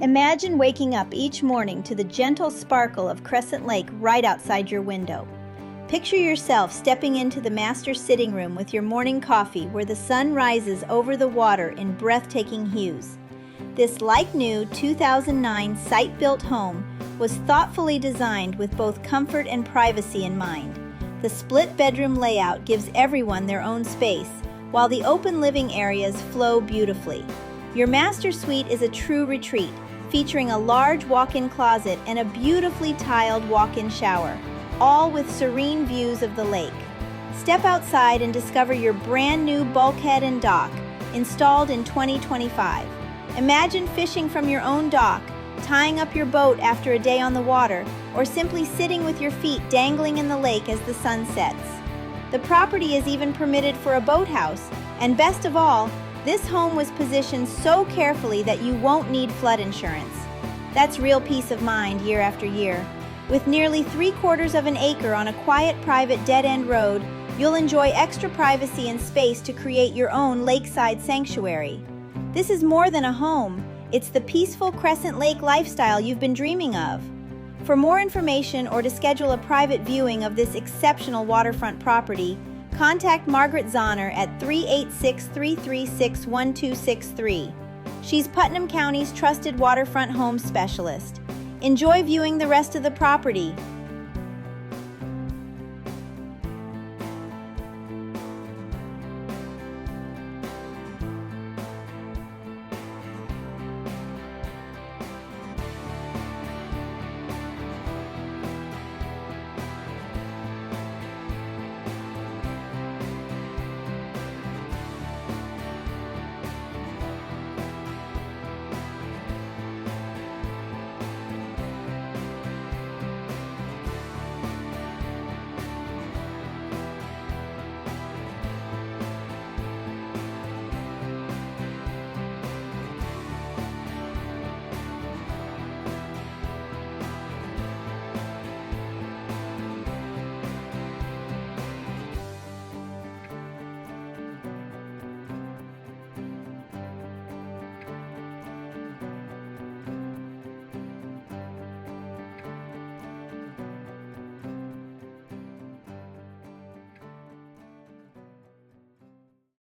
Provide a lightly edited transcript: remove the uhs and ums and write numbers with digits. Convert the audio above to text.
Imagine waking up each morning to the gentle sparkle of Crescent Lake right outside your window. Picture yourself stepping into the master sitting room with your morning coffee where the sun rises over the water in breathtaking hues. This like-new 2009 site-built home was thoughtfully designed with both comfort and privacy in mind. The split-bedroom layout gives everyone their own space, while the open living areas flow beautifully. Your master suite is a true retreat, featuring a large walk-in closet and a beautifully tiled walk-in shower, all with serene views of the lake. Step outside and discover your brand new bulkhead and dock, installed in 2025. Imagine fishing from your own dock, tying up your boat after a day on the water, or simply sitting with your feet dangling in the lake as the sun sets. The property is even permitted for a boathouse, and best of all, this home was positioned so carefully that you won't need flood insurance. That's real peace of mind year after year. With nearly 3/4 of an acre on a quiet private dead-end road, you'll enjoy extra privacy and space to create your own lakeside sanctuary. This is more than a home. It's the peaceful Crescent Lake lifestyle you've been dreaming of. For more information or to schedule a private viewing of this exceptional waterfront property, contact Margaret Zahner at 386-336-1263. She's Putnam County's trusted waterfront home specialist. Enjoy viewing the rest of the property.